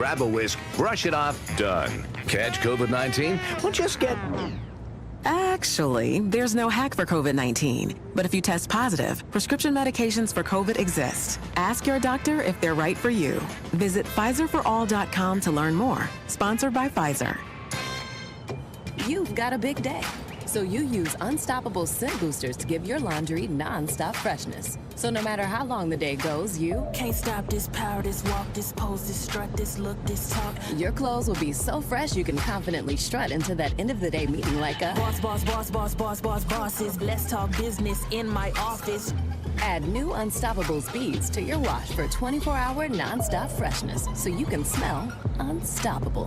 Grab a whisk, brush it off, done. Catch COVID-19? Well, just get... Actually, there's no hack for COVID-19. But if you test positive, prescription medications for COVID exist. Ask your doctor if they're right for you. Visit PfizerForAll.com to learn more. Sponsored by Pfizer. You've got a big day, so you use Unstoppable Scent Boosters to give your laundry non-stop freshness. So no matter how long the day goes, you can't stop this power, this walk, this pose, this strut, this look, this talk. Your clothes will be so fresh you can confidently strut into that end of the day meeting like a bosses. Let's talk business in my office. Add new Unstoppable Speeds to your wash for 24-hour non-stop freshness so you can smell unstoppable.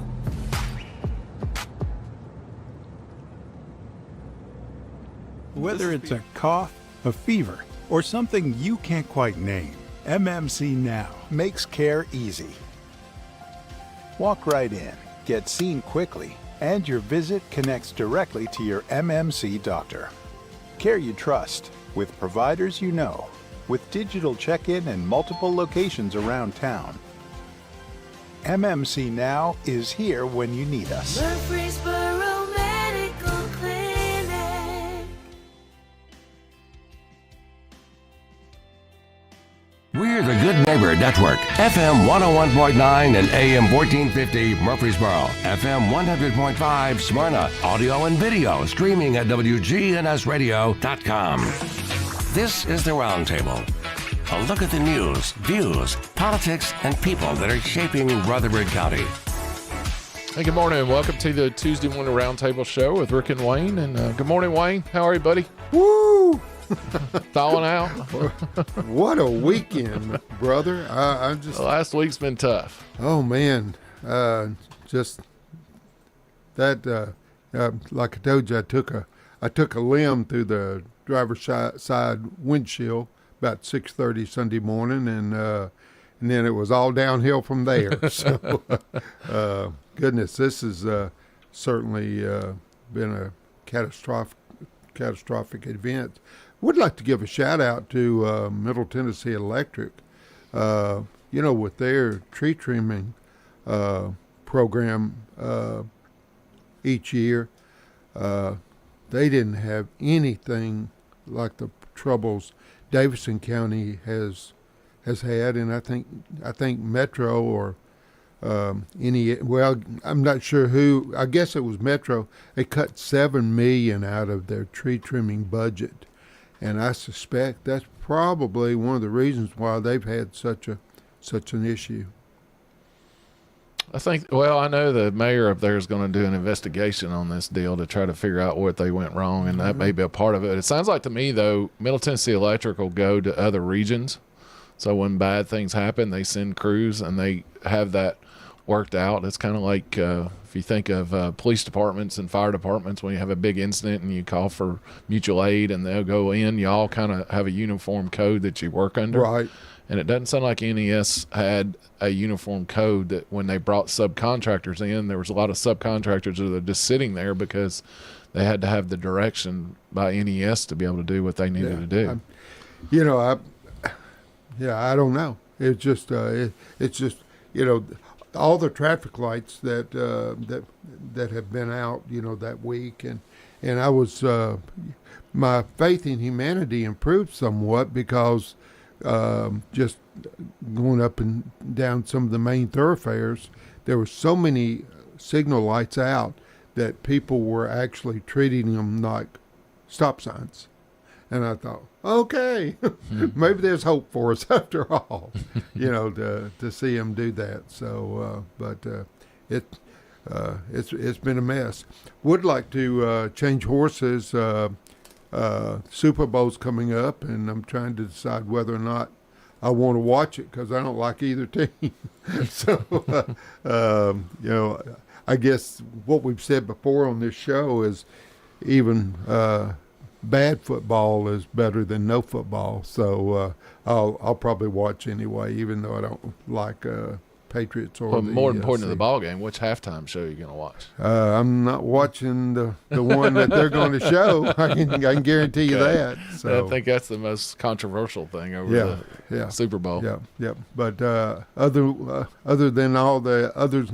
Whether it's a cough, a fever, or something you can't quite name, MMC Now makes care easy. Walk right in, get seen quickly, and your visit connects directly to your MMC doctor. Care you trust, with providers you know, with digital check-in and multiple locations around town. MMC Now is here when you need us. Murfreesboro Medical Clinic. We're the Good Neighbor Network, FM 101.9 and AM 1450 Murfreesboro, FM 100.5 Smyrna, audio and video streaming at wgnsradio.com. This is the Roundtable. A look at the news, views, politics, and people that are shaping Rutherford County. Hey, good morning and welcome to the Tuesday morning Roundtable show with Rick and Wayne. And good morning, Wayne. How are you, buddy? Woo! Thawing out? What a weekend, brother. I'm just... Last week's been tough. Oh, man. Just that, like I told you, I took a limb through the driver's side windshield about 6:30 Sunday morning, and then it was all downhill from there. So, goodness, this has certainly been a catastrophic event. Would like to give a shout out to Middle Tennessee Electric. With their tree trimming program each year, they didn't have anything like the troubles Davidson County has had, and I think Metro or I'm not sure who. I guess it was Metro. They cut $7 million out of their tree trimming budget, and I suspect that's probably one of the reasons why they've had such an issue. I know the mayor up there is going to do an investigation on this deal to try to figure out what they went wrong, and that may be a part of it. It sounds like to me, though, Middle Tennessee Electric will go to other regions. So when bad things happen, they send crews and they have that worked out. It's kind of like if you think of police departments and fire departments, when you have a big incident and you call for mutual aid and they'll go in, you all kind of have a uniform code that you work under. Right. And it doesn't sound like NES had a uniform code that when they brought subcontractors in, there was a lot of subcontractors that are just sitting there because they had to have the direction by NES to be able to do what they needed to do. I don't know. It's just all the traffic lights that have been out, that week, and I was my faith in humanity improved somewhat because just going up and down some of the main thoroughfares, there were so many signal lights out that people were actually treating them like stop signs. And I thought, okay, maybe there's hope for us after all, to see them do that. So, it's been a mess. Would like to change horses. Super Bowl's coming up, and I'm trying to decide whether or not I want to watch it because I don't like either team. So, I guess what we've said before on this show is even bad football is better than no football. So I'll probably watch anyway, even though I don't like Patriots or Well, the more important than the Seahawks. ball game, which halftime show are you going to watch? I'm not watching the one that they're going to show. I can guarantee you Okay. that. So I think that's the most controversial thing over the Super Bowl. Yeah. But other than all the other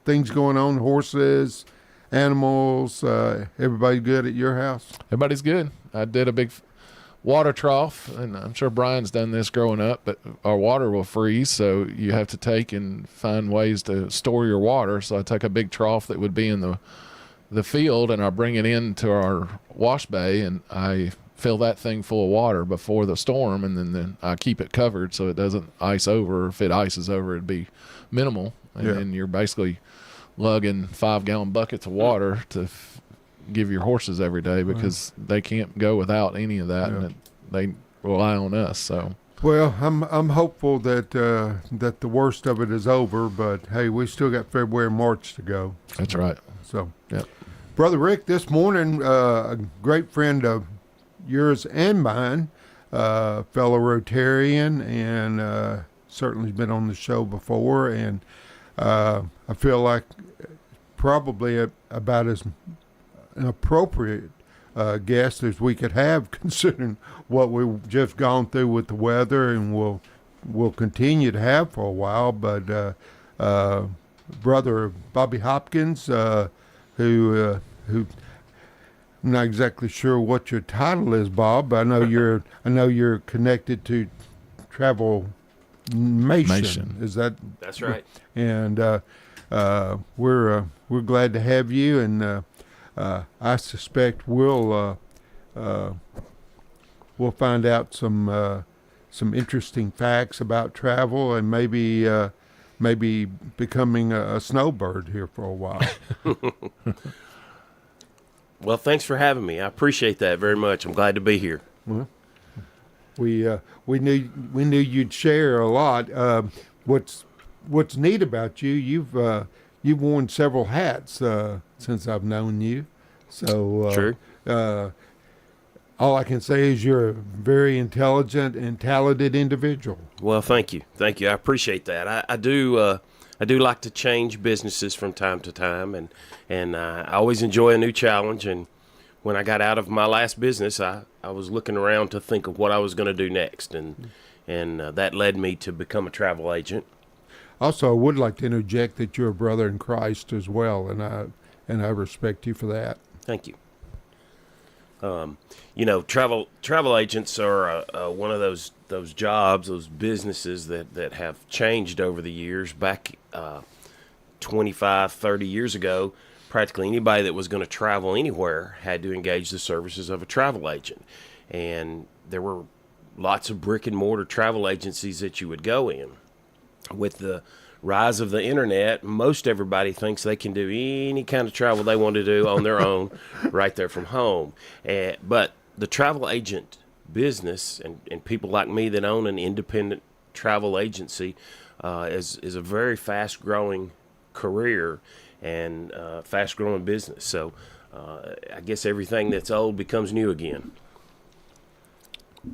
things going on, horses, animals, everybody good at your house? Everybody's good. I did a big water trough, and I'm sure Brian's done this growing up, but our water will freeze, so you have to take and find ways to store your water. So I take a big trough that would be in the field, and I bring it into our wash bay, and I fill that thing full of water before the storm, and then I keep it covered so it doesn't ice over. If it ices over, it'd be minimal, and then you're basically lugging 5-gallon buckets of water to give your horses every day because they can't go without any of that, and they rely on us. So, well, I'm hopeful that that the worst of it is over, but hey, we still got February and March to go. That's right. So, Yep. Brother Rick, this morning, a great friend of yours and mine, fellow Rotarian, and certainly has been on the show before, and I feel like probably about as an appropriate guest as we could have, considering what we've just gone through with the weather, and we'll continue to have for a while. But Brother Bobby Hopkins, who I'm not exactly sure what your title is, Bob, but I know you're connected to Travel Nation. Is that? That's right. And we're glad to have you, and I suspect we'll find out some interesting facts about travel, and maybe becoming a snowbird here for a while. Well, thanks for having me. I appreciate that very much. I'm glad to be here. Well, we knew you'd share a lot. What's neat about you? You've worn several hats since I've known you. So True. All I can say is you're a very intelligent and talented individual. Well, thank you. I appreciate that. I do like to change businesses from time to time, and I always enjoy a new challenge. And when I got out of my last business, I was looking around to think of what I was going to do next, and that led me to become a travel agent. Also, I would like to interject that you're a brother in Christ as well, and I respect you for that. Thank you. Travel agents are one of those jobs, those businesses that have changed over the years. Back 25, 30 years ago, practically anybody that was going to travel anywhere had to engage the services of a travel agent. And there were lots of brick and mortar travel agencies that you would go in. With the rise of the internet, most everybody thinks they can do any kind of travel they want to do on their own right there from home. But the travel agent business and people like me that own an independent travel agency is a very fast-growing career and fast-growing business. So I guess everything that's old becomes new again.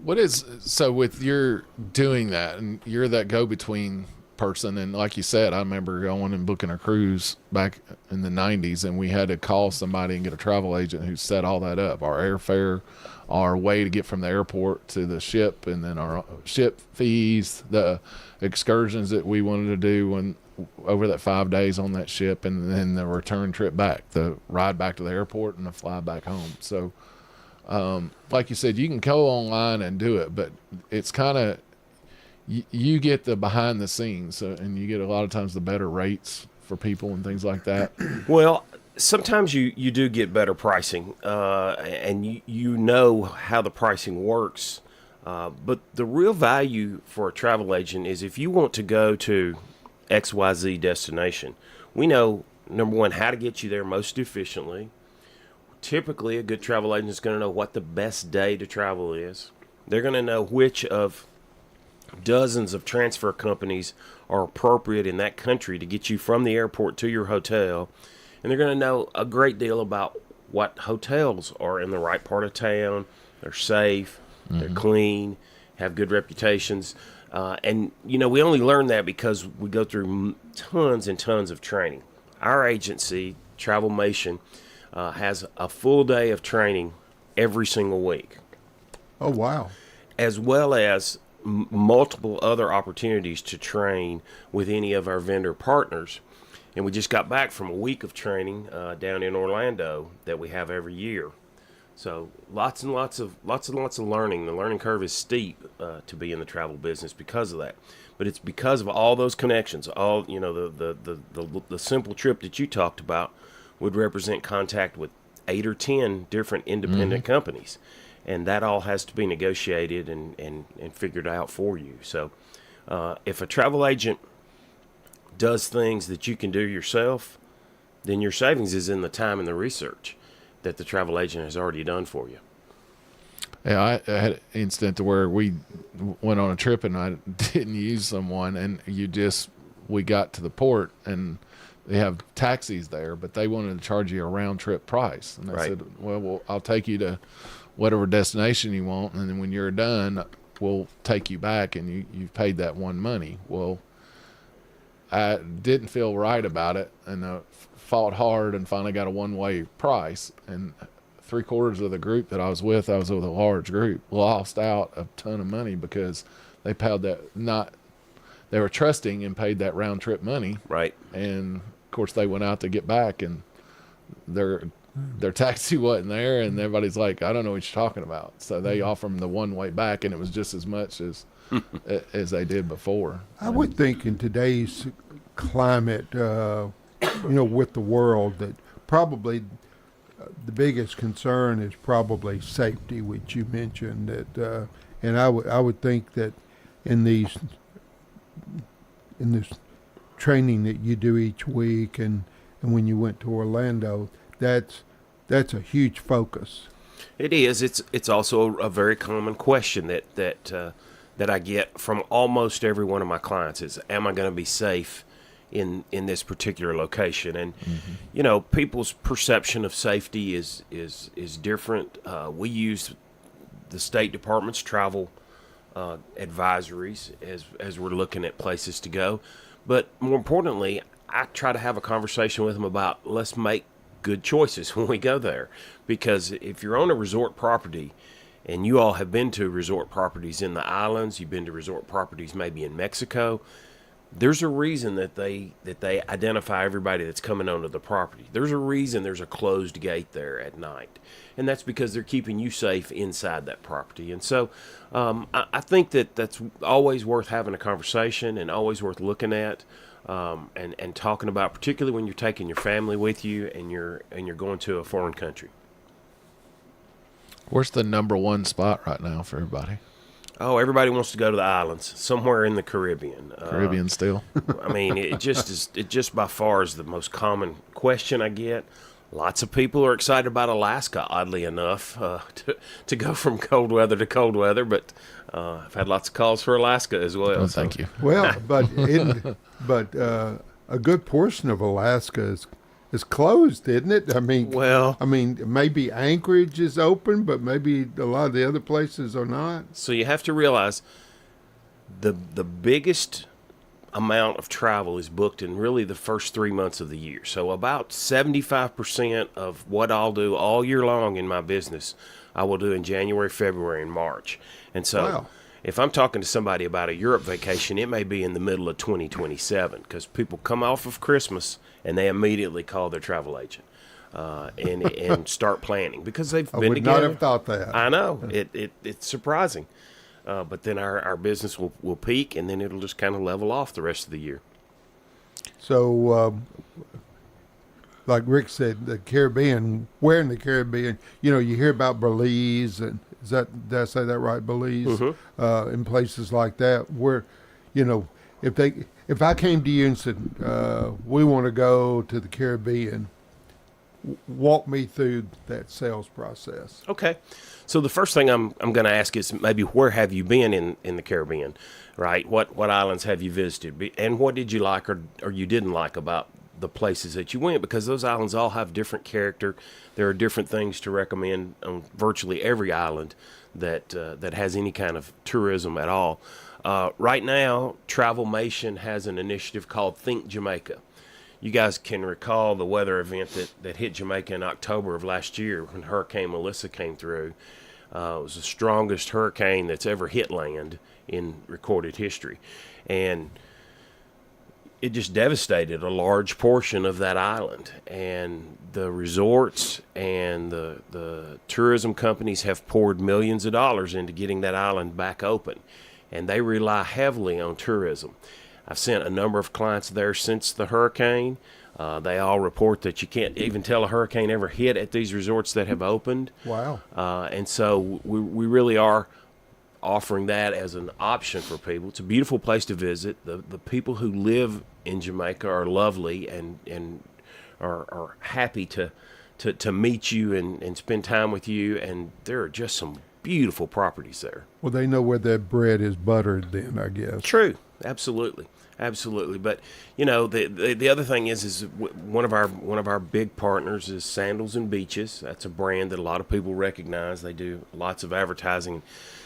So with your doing that, and you're that go-between person, and like you said, I remember going and booking a cruise back in the 90s, and we had to call somebody and get a travel agent who set all that up, our airfare, our way to get from the airport to the ship, and then our ship fees, the excursions that we wanted to do over that 5 days on that ship, and then the return trip back, the ride back to the airport and the fly back home. So like you said, you can go online and do it, but it's kind of, you get the behind the scenes, and you get a lot of times the better rates for people and things like that. Well, sometimes you do get better pricing, and you know how the pricing works. But the real value for a travel agent is if you want to go to XYZ destination, we know, number one, how to get you there most efficiently. Typically, a good travel agent is going to know what the best day to travel is. They're going to know which of dozens of transfer companies are appropriate in that country to get you from the airport to your hotel. And they're going to know a great deal about what hotels are in the right part of town. They're safe, they're clean, have good reputations. And, we only learn that because we go through tons and tons of training. Our agency, Travelmation, has a full day of training every single week. Oh, wow. As well as multiple other opportunities to train with any of our vendor partners. And we just got back from a week of training down in Orlando that we have every year. So lots and lots of learning. The learning curve is steep to be in the travel business because of that. But it's because of all those connections. All the simple trip that you talked about would represent contact with 8 or 10 different independent companies, and that all has to be negotiated and figured out for you. So if a travel agent does things that you can do yourself, then your savings is in the time and the research that the travel agent has already done for you. Yeah, I had an incident to where we went on a trip and I didn't use someone, and we got to the port and they have taxis there, but they wanted to charge you a round trip price. And I said, well, I'll take you to whatever destination you want, and then when you're done, we'll take you back, and you've paid that one money. Well, I didn't feel right about it, and fought hard and finally got a one-way price. And 3/4 of the group that I was with a large group, lost out a ton of money because they paid they were trusting and paid that round trip money. Right. And of course they went out to get back and their taxi wasn't there, and everybody's like, I don't know what you're talking about. So they offer them the one way back, and it was just as much as they did before. I would think in today's climate, with the world, that probably the biggest concern is probably safety, which you mentioned. That, and I would think that in this training that you do each week, and when you went to Orlando, that's a huge focus. It is. It's also a very common question that I get from almost every one of my clients is, am I going to be safe in this particular location? And people's perception of safety is different. We use the State Department's travel advisories as we're looking at places to go, but more importantly, I try to have a conversation with them about, let's make good choices when we go there, because if you're on a resort property, and you all have been to resort properties in the islands, you've been to resort properties maybe in Mexico, there's a reason that they identify everybody that's coming onto the property. There's a reason there's a closed gate there at night, and that's because they're keeping you safe inside that property. And so I think that's always worth having a conversation and always worth looking at and talking about, particularly when you're taking your family with you and you're going to a foreign country. Where's the number one spot right now for everybody? Oh, everybody wants to go to the islands, somewhere in the Caribbean. Caribbean still? I mean, it just by far is the most common question I get. Lots of people are excited about Alaska, oddly enough, to go from cold weather to cold weather. But I've had lots of calls for Alaska as well. Oh, thank you. Well, but a good portion of Alaska is closed, isn't it? I mean, maybe Anchorage is open, but maybe a lot of the other places are not. So you have to realize the biggest amount of travel is booked in really the first 3 months of the year. So about 75% of what I'll do all year long in my business, I will do in January, February, and March. And so if I'm talking to somebody about a Europe vacation, it may be in the middle of 2027, because people come off of Christmas and they immediately call their travel agent and start planning because they've been together. I would not have thought that. I know. It's surprising. But then our business will peak, and then it'll just kind of level off the rest of the year. So, like Rick said, the Caribbean, where in the Caribbean, you hear about Belize, and did I say that right, Belize? Mm-hmm. In places like that, where, if I came to you and said, we want to go to the Caribbean, walk me through that sales process. Okay. So the first thing I'm going to ask is maybe where have you been in the Caribbean, right? What islands have you visited? And what did you like or you didn't like about the places that you went? Because those islands all have different character. There are different things to recommend on virtually every island that has any kind of tourism at all. Right now, Travelmation has an initiative called Think Jamaica. You guys can recall the weather event that hit Jamaica in October of last year when Hurricane Melissa came through. It was the strongest hurricane that's ever hit land in recorded history. And it just devastated a large portion of that island. And the resorts and the tourism companies have poured millions of dollars into getting that island back open. And they rely heavily on tourism. I've sent a number of clients there since the hurricane. They all report that you can't even tell a hurricane ever hit at these resorts that have opened. Wow. And so we really are offering that as an option for people. It's a beautiful place to visit. The people who live in Jamaica are lovely and are happy to meet you and spend time with you. And there are just some beautiful properties there. Well, they know where that bread is buttered then, I guess. True. Absolutely. But the other thing is one of our big partners is Sandals and Beaches. That's a brand that a lot of people recognize. They do lots of advertising.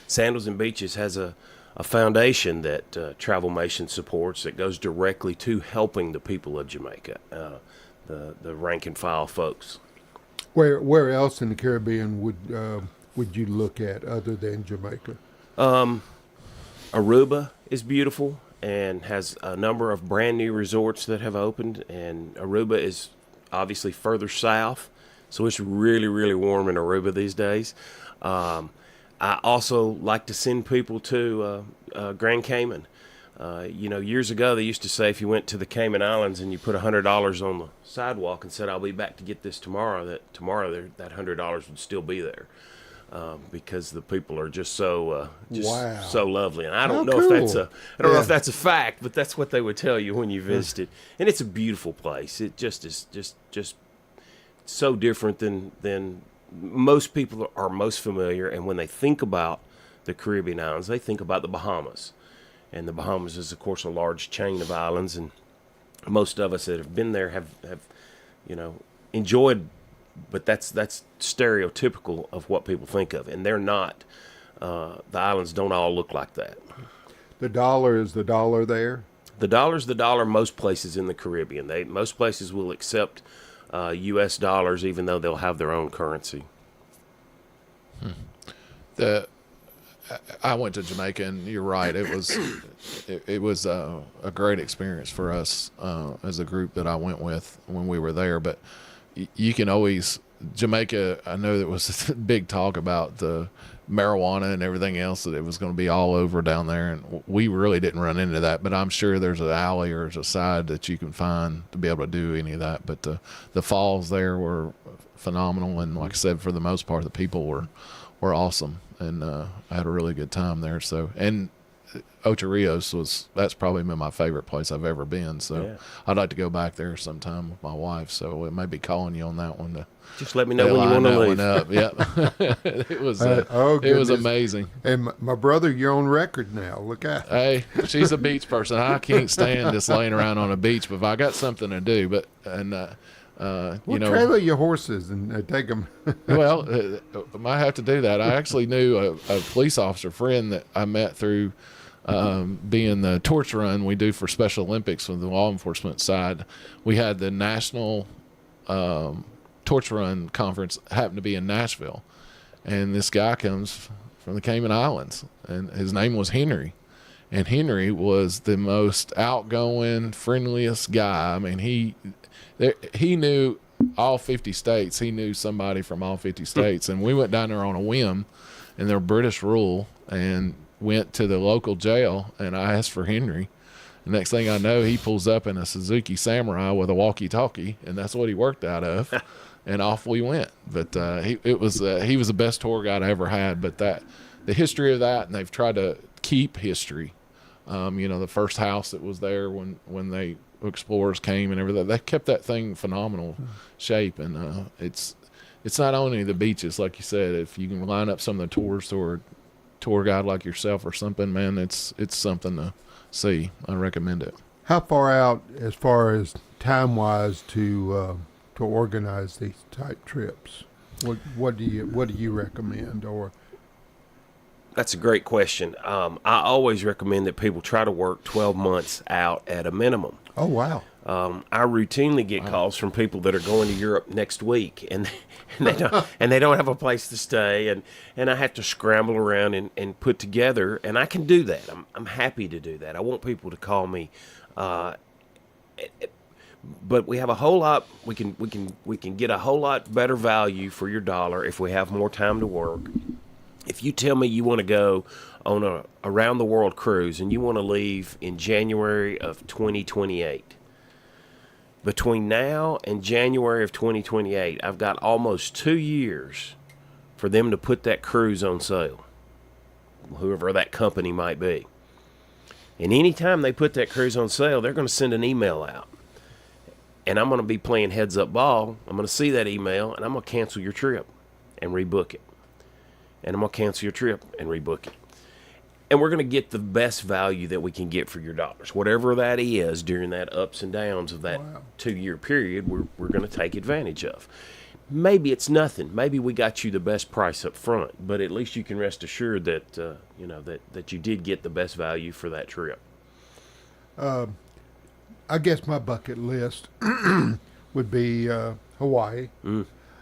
Sandals and Beaches has a foundation that Travelmation supports that goes directly to helping the people of Jamaica, the rank and file folks. Where else in the Caribbean would you look at other than Jamaica? Aruba is beautiful and has a number of brand new resorts that have opened, and Aruba is obviously further south, so it's really, really warm in Aruba these days. I also like to send people to Grand Cayman. Years ago they used to say if you went to the Cayman Islands and you put $100 on the sidewalk and said, "I'll be back to get this tomorrow," that $100 would still be there. Because the people are just so so lovely, and I don't know if that's a fact, but that's what they would tell you when you visited. And it's a beautiful place. It just is just so different than most people are most familiar. And when they think about the Caribbean islands, they think about the Bahamas, and the Bahamas is of course a large chain of islands, and most of us that have been there have enjoyed. But that's stereotypical of what people think of, and they're not. The islands don't all look like that. The dollar is the dollar there? The dollar's the dollar most places in the Caribbean. Most places will accept U.S. dollars, even though they'll have their own currency. I went to Jamaica, and you're right. It was a great experience for us as a group that I went with when we were there. But you can always Jamaica. I know there was big talk about the marijuana and everything else, that it was going to be all over down there, and we really didn't run into that. But I'm sure there's an alley or there's a side that you can find to be able to do any of that. But the falls there were phenomenal, and like I said, for the most part, the people were awesome, and I had a really good time there. So, and Ocho Rios that's probably been my favorite place I've ever been. So yeah. I'd like to go back there sometime with my wife. So it may be calling you on that one to just let me know when you want to leave. Yeah, it was amazing. And my brother, you're on record now. Look out. Hey, she's a beach person. I can't stand just laying around on a beach, but if I got something to do, trailer your horses and take them. Well, I might have to do that. I actually knew a police officer friend that I met through being the torch run we do for Special Olympics from the law enforcement side. We had the national torch run conference happened to be in Nashville, and this guy comes from the Cayman Islands, and his name was Henry. And Henry was the most outgoing, friendliest guy. I mean, he knew all 50 states. He knew somebody from all 50 states. And we went down there on a whim in their British rule and went to the local jail, and I asked for Henry. The next thing I know, he pulls up in a Suzuki Samurai with a walkie-talkie, and that's what he worked out of. And off we went. But he was the best tour guide I ever had. But the history of that, and they've tried to keep history. The first house that was there when they explorers came and everything, they kept that thing phenomenal shape. And it's not only the beaches, like you said. If you can line up some of the tours or a tour guide like yourself or something, man, it's something to see. I recommend it. How far out, as far as time wise, to organize these type trips? What do you recommend? Or That's a great question. I always recommend that people try to work 12 months out at a minimum. Oh, wow. I routinely get calls from people that are going to Europe next week, and they don't have a place to stay, and I have to scramble around and put together, and I can do that. I'm happy to do that. I want people to call me, but we have a whole lot. We can get a whole lot better value for your dollar if we have more time to work. If you tell me you want to go on a around the world cruise and you want to leave in January of 2028, between now and January of 2028, I've got almost 2 years for them to put that cruise on sale, whoever that company might be. And anytime they put that cruise on sale, they're going to send an email out. And I'm going to be playing heads up ball. I'm going to see that email, and I'm going to cancel your trip and rebook it. And I'm going to cancel your trip and rebook it. And we're going to get the best value that we can get for your dollars. Whatever that is during that ups and downs of that 2-year period, we're going to take advantage of. Maybe it's nothing. Maybe we got you the best price up front, but at least you can rest assured that that you did get the best value for that trip. I guess my bucket list would be Hawaii,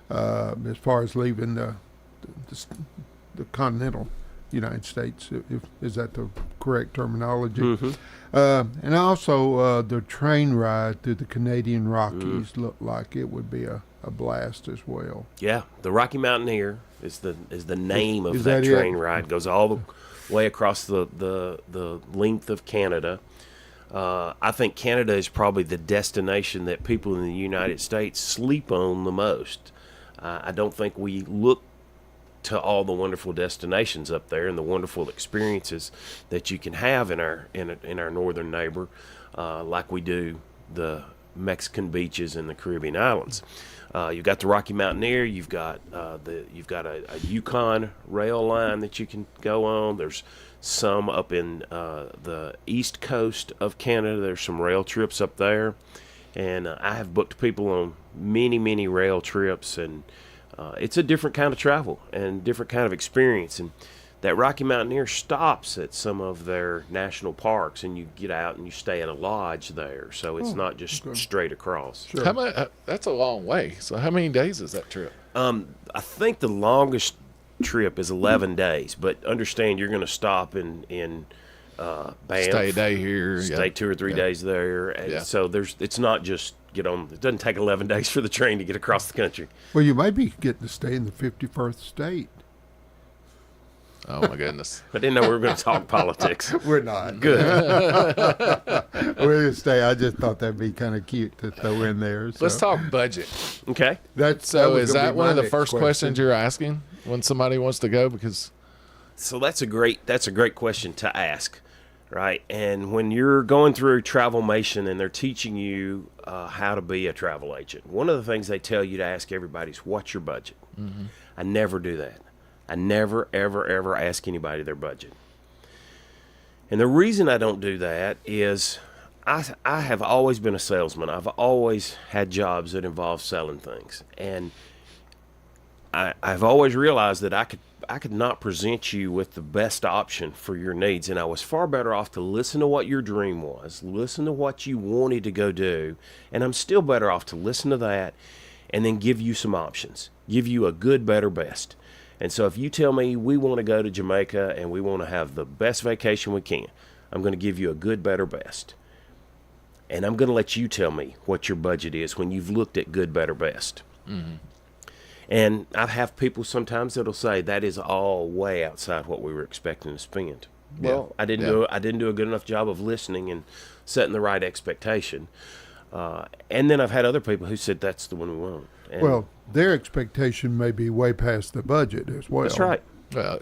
as far as leaving the continental United States. Is that the correct terminology? Mm-hmm. And also the train ride through the Canadian Rockies looked like it would be a blast as well. Yeah, the Rocky Mountaineer is the name of that train ride. Goes all the way across the length of Canada. I think Canada is probably the destination that people in the United States sleep on the most. I don't think we look to all the wonderful destinations up there and the wonderful experiences that you can have in our northern neighbor, like we do the Mexican beaches and the Caribbean islands. You've got the Rocky Mountaineer. You've got a Yukon rail line that you can go on. There's some up in the east coast of Canada. There's some rail trips up there, and I have booked people on many rail trips, and it's a different kind of travel and different kind of experience. And that Rocky Mountaineer stops at some of their national parks, and you get out and you stay in a lodge there. So it's not just straight across. Sure. That's a long way. So how many days is that trip? I think the longest trip is 11 days, but understand you're going to stop in Banff, Stay a day here. stay 2 or 3 days there. And so it's not just get on. It doesn't take 11 days for the train to get across the country. Well, you may be getting to stay in the 51st state. Oh, my goodness. I didn't know we were going to talk politics. We're not. Good. We're going to stay. I just thought that'd be kind of cute to throw in there. So. Let's talk budget. Okay. Is that one of the first questions you're asking when somebody wants to go? So that's a great question to ask, right? And when you're going through Travelmation and they're teaching you how to be a travel agent, one of the things they tell you to ask everybody is, what's your budget? Mm-hmm. I never do that. I never, ever ask anybody their budget. And the reason I don't do that is I have always been a salesman. I've always had jobs that involve selling things. And I've always realized that I could not present you with the best option for your needs. And I was far better off to listen to what your dream was, listen to what you wanted to go do. And I'm still better off to listen to that and then give you some options, give you a good, better, best. And so if you tell me we want to go to Jamaica and we want to have the best vacation we can, I'm going to give you a good, better, best. And I'm going to let you tell me what your budget is when you've looked at good, better, best. Mm-hmm. And I have people sometimes that'll say that is all way outside what we were expecting to spend. Well, I didn't do a good enough job of listening and setting the right expectation. And then I've had other people who said that's the one we want. And well, their expectation may be way past the budget as well. That's right. Well,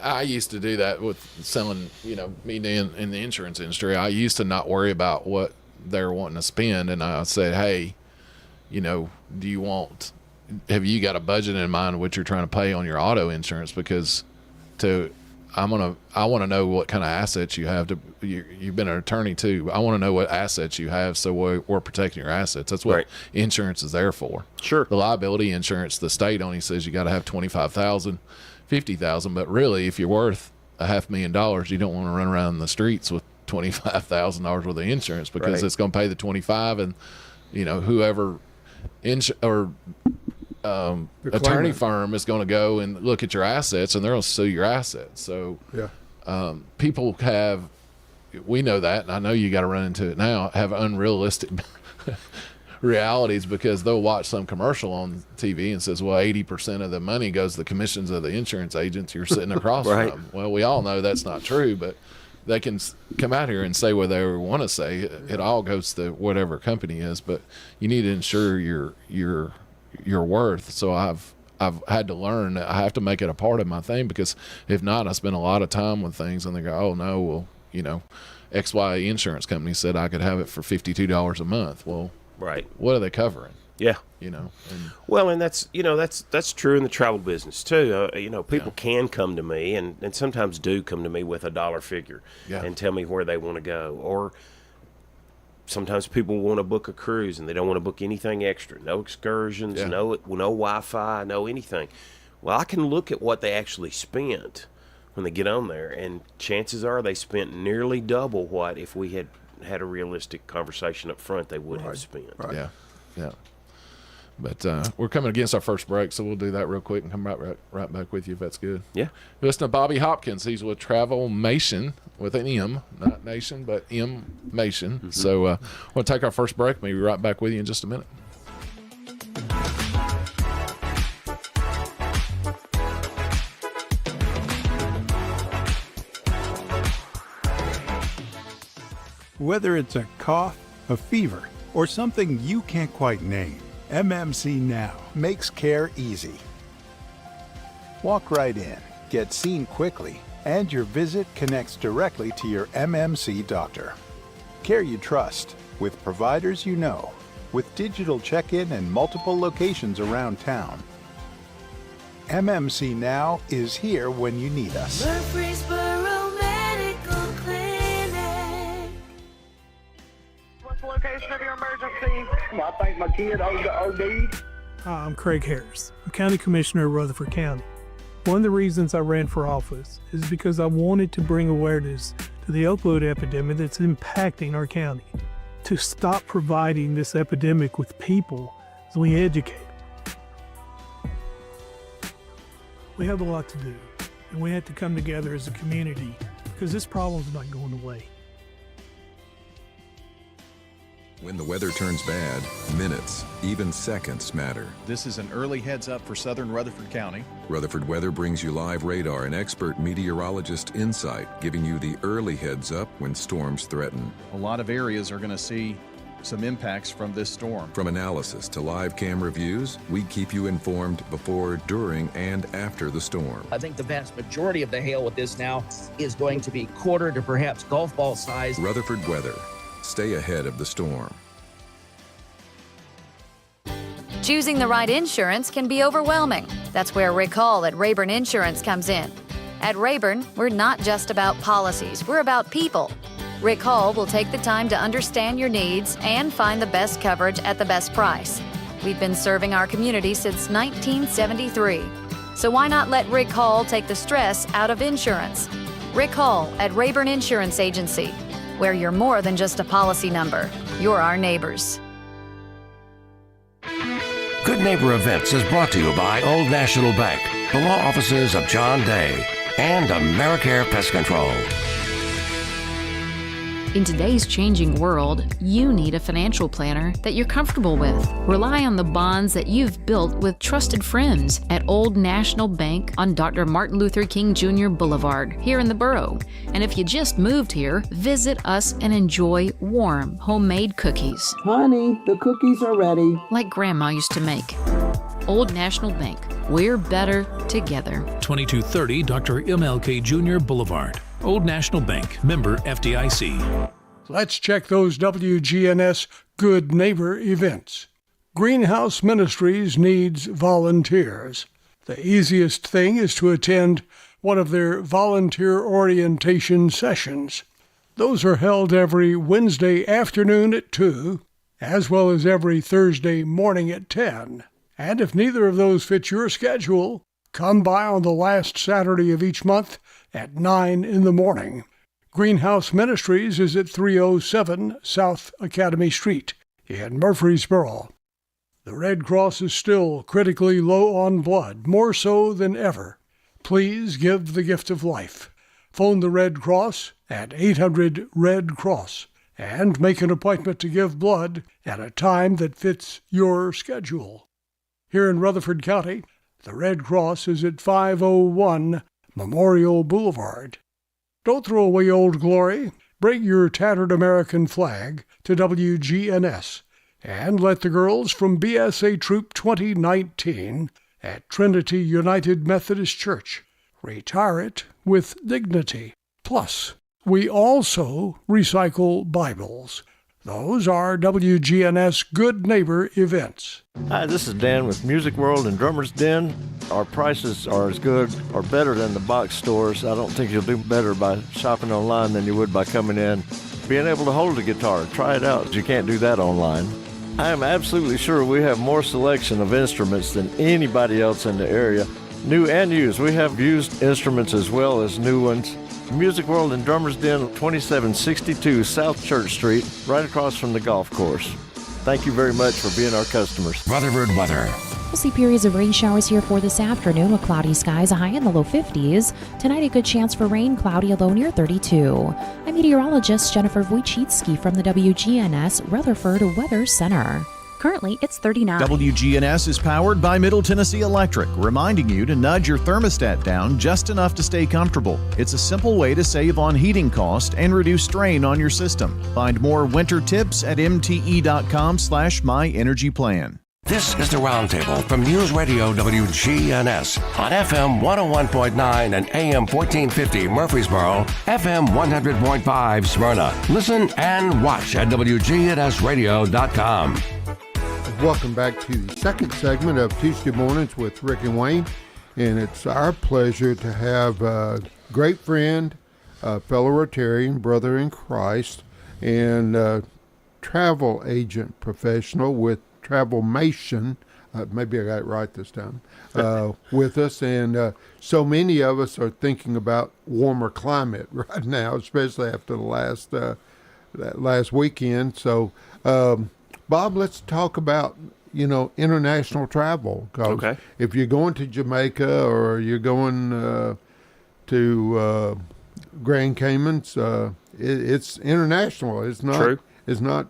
I used to do that with selling, me in the insurance industry. I used to not worry about what they're wanting to spend. And I said, hey, have you got a budget in mind what you're trying to pay on your auto insurance? Because I want to know what kind of assets you have. You've been an attorney too. I want to know what assets you have, so we're protecting your assets. That's what insurance is there for. Sure. The liability insurance, the state only says you got to have $25,000. If $50,000, but really, if you're worth $500,000, you don't want to run around the streets with $25,000 worth of insurance, because it's going to pay the 25, and whoever attorney firm is going to go and look at your assets, and they're going to sue your assets. So people have, we know that, and I know you got to run into it now, have unrealistic realities, because they'll watch some commercial on TV and says, well, 80% of the money goes to the commissions of the insurance agents you're sitting across from. Well, we all know that's not true, but they can come out here and say what they want to say. It all goes to whatever company is, but you need to insure your worth. So I've had to learn that I have to make it a part of my thing, because if not, I spend a lot of time with things and they go, oh no, well, XY insurance company said I could have it for $52 a month. Well, what are they covering? Yeah. Well, and that's true in the travel business too. People can come to me and sometimes do come to me with a dollar figure and tell me where they want to go. Or sometimes people want to book a cruise and they don't want to book anything extra. No excursions, no Wi-Fi, no anything. Well, I can look at what they actually spent when they get on there, and chances are they spent nearly double what, if we had had a realistic conversation up front, they would have spent. Yeah. But we're coming against our first break, so we'll do that real quick and come right back with you if that's good. Yeah. Listen to Bobby Hopkins. He's with Travelmation, with an M, not nation, but M-Mation. Mm-hmm. So we'll take our first break. Maybe right back with you in just a minute. Whether it's a cough, a fever, or something you can't quite name, MMC Now makes care easy. Walk right in, get seen quickly, and your visit connects directly to your MMC doctor. Care you trust, with providers you know, with digital check-in and multiple locations around town. MMC Now is here when you need us. Murfreesboro Medical Clinic. What's the location of your emergency? I think my kid OD'd. Hi, I'm Craig Harris. I'm County Commissioner of Rutherford County. One of the reasons I ran for office is because I wanted to bring awareness to the opioid epidemic that's impacting our county. To stop providing this epidemic with people as we educate. We have a lot to do, and we have to come together as a community because this problem's not going away. When the weather turns bad, minutes, even seconds matter. This is an early heads up for southern Rutherford County. Rutherford Weather brings you live radar and expert meteorologist insight, giving you the early heads up when storms threaten. A lot of areas are going to see some impacts from this storm. From analysis to live camera views, we keep you informed before, during, and after the storm. I think the vast majority of the hail with this now is going to be quarter to perhaps golf ball size. Rutherford Weather. Stay ahead of the storm. Choosing the right insurance can be overwhelming. That's where Rick Hall at Rayburn Insurance comes in. At Rayburn, we're not just about policies, we're about people. Rick Hall will take the time to understand your needs and find the best coverage at the best price. We've been serving our community since 1973. So why not let Rick Hall take the stress out of insurance? Rick Hall at Rayburn Insurance Agency, where you're more than just a policy number. You're our neighbors. Good Neighbor Events is brought to you by Old National Bank, the law offices of John Day, and AmeriCare Pest Control. In today's changing world, you need a financial planner that you're comfortable with. Rely on the bonds that you've built with trusted friends at Old National Bank on Dr. Martin Luther King Jr. Boulevard here in the borough. And if you just moved here, visit us and enjoy warm, homemade cookies. Honey, the cookies are ready. Like Grandma used to make. Old National Bank. We're better together. 2230 Dr. MLK Jr. Boulevard. Old National Bank, member FDIC. Let's check those WGNS Good Neighbor events. Greenhouse Ministries needs volunteers. The easiest thing is to attend one of their volunteer orientation sessions. Those are held every Wednesday afternoon at 2, as well as every Thursday morning at 10. And if neither of those fits your schedule, Come by on the last Saturday of each month at 9 in the morning. Greenhouse Ministries is at 307 South Academy Street in Murfreesboro. The Red Cross is still critically low on blood, more so than ever. Please give the gift of life. Phone the Red Cross at 800-RED-CROSS and make an appointment to give blood at a time that fits your schedule. Here in Rutherford County, the Red Cross is at 501 Memorial Boulevard. Don't throw away old glory. Bring your tattered American flag to WGNS and let the girls from BSA Troop 2019 at Trinity United Methodist Church retire it with dignity. Plus, we also recycle Bibles. Those are WGNS Good Neighbor events. Hi, this is Dan with Music World and Drummer's Den. Our prices are as good or better than the box stores. I don't think you'll do better by shopping online than you would by coming in. Being able to hold a guitar, try it out. You can't do that online. I am absolutely sure we have more selection of instruments than anybody else in the area. New and used. We have used instruments as well as new ones. Music World and Drummer's Den, 2762 South Church Street, right across from the golf course. Thank you very much for being our customers. Rutherford weather. We'll see periods of rain showers here for this afternoon with cloudy skies, a high in the low 50s. Tonight, a good chance for rain, cloudy, a low near 32. I'm meteorologist Jennifer Wojcicki from the WGNS Rutherford Weather Center. Currently, it's 39. WGNS is powered by Middle Tennessee Electric, reminding you to nudge your thermostat down just enough to stay comfortable. It's a simple way to save on heating cost and reduce strain on your system. Find more winter tips at mte.com/myenergyplan. This is the Roundtable from News Radio WGNS on FM 101.9 and AM 1450 Murfreesboro, FM 100.5 Smyrna. Listen and watch at wgnsradio.com. Welcome back to the second segment of Tuesday Mornings with Rick and Wayne. And it's our pleasure to have a great friend, a fellow Rotarian, brother in Christ, and travel agent professional with Travelmation. Maybe I got it right this time. With us. And so many of us are thinking about warmer climate right now, especially after the last weekend. So, Bob, let's talk about, international travel. Okay. If you're going to Jamaica or you're going to Grand Caymans, it's international. It's not. True. It's not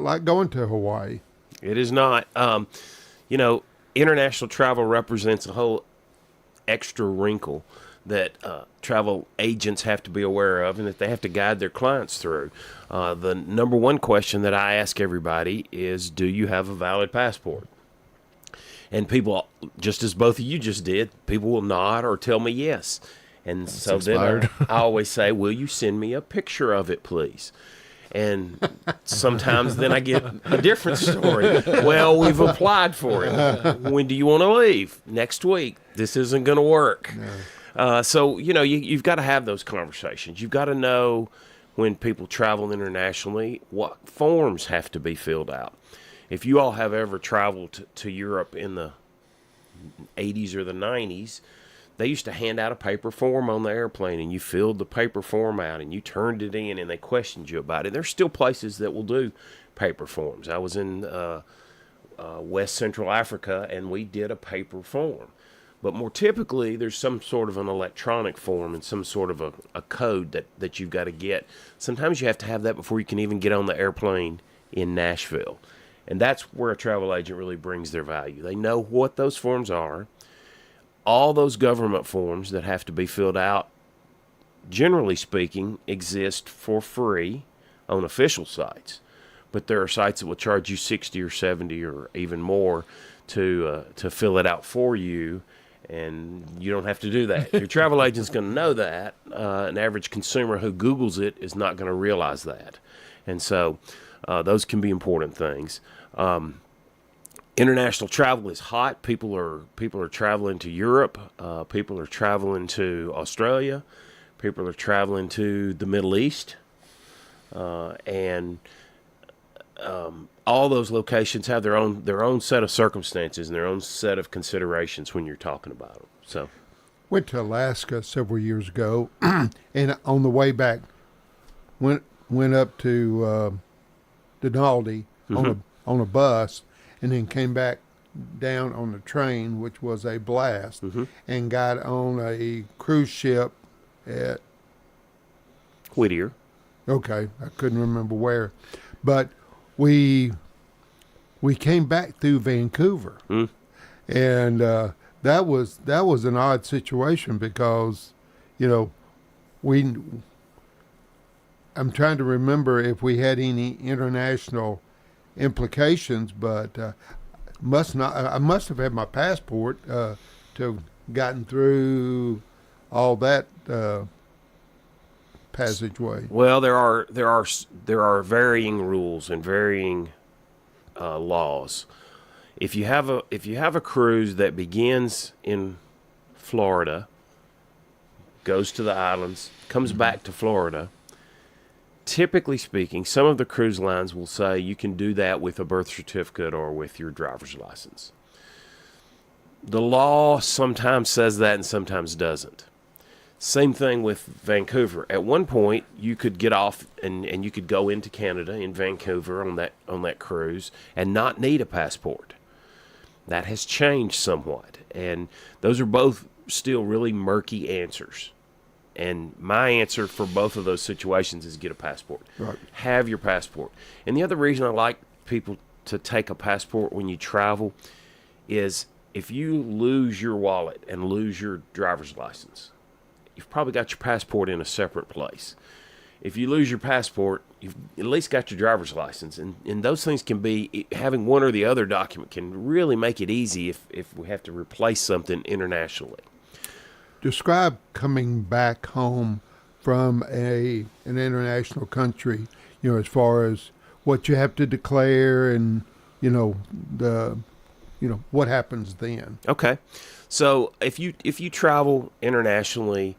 like going to Hawaii. It is not. International travel represents a whole extra wrinkle that travel agents have to be aware of and that they have to guide their clients through. The number one question that I ask everybody is, do you have a valid passport? And people, just as both of you just did, people will nod or tell me yes. And That's so expired. then I always say, will you send me a picture of it, please? And sometimes then I get a different story. Well, we've applied for it. When do you want to leave? Next week. This isn't going to work. No. So, you've got to have those conversations. You've got to know when people travel internationally what forms have to be filled out. If you all have ever traveled to Europe in the 80s or the 90s, they used to hand out a paper form on the airplane, and you filled the paper form out, and you turned it in, and they questioned you about it. There's still places that will do paper forms. I was in West Central Africa, and we did a paper form. But more typically, there's some sort of an electronic form and some sort of a code that you've got to get. Sometimes you have to have that before you can even get on the airplane in Nashville. And that's where a travel agent really brings their value. They know what those forms are. All those government forms that have to be filled out, generally speaking, exist for free on official sites. But there are sites that will charge you $60 or $70 or even more to fill it out for you, and you don't have to do that. Your travel agent's going to know that. An average consumer who Googles it is not going to realize that. And so those can be important things. International travel is hot. People are traveling to Europe. People are traveling to Australia. People are traveling to the Middle East. And all those locations have their own set of circumstances and their own set of considerations when you're talking about them. So, went to Alaska several years ago, and on the way back, went up to Denaldi on a bus, and then came back down on the train, which was a blast, and got on a cruise ship at Whittier. Okay, I couldn't remember where, but we came back through Vancouver, and that was an odd situation because, I'm trying to remember if we had any international implications, but I must have had my passport to have gotten through all that passageway. Well, there are varying rules and varying laws. If you have a cruise that begins in Florida, goes to the islands, comes back to Florida, typically speaking, some of the cruise lines will say you can do that with a birth certificate or with your driver's license. The law sometimes says that and sometimes doesn't. Same thing with Vancouver. At one point, you could get off and you could go into Canada in Vancouver on that cruise and not need a passport. That has changed somewhat, and those are both still really murky answers. And my answer for both of those situations is get a passport. Right. Have your passport. And the other reason I like people to take a passport when you travel is if you lose your wallet and lose your driver's license, you've probably got your passport in a separate place. If you lose your passport, you've at least got your driver's license. And those things can be, having one or the other document can really make it easy if we have to replace something internationally. Describe coming back home from an international country, as far as what you have to declare and, what happens then. Okay. So if you travel internationally,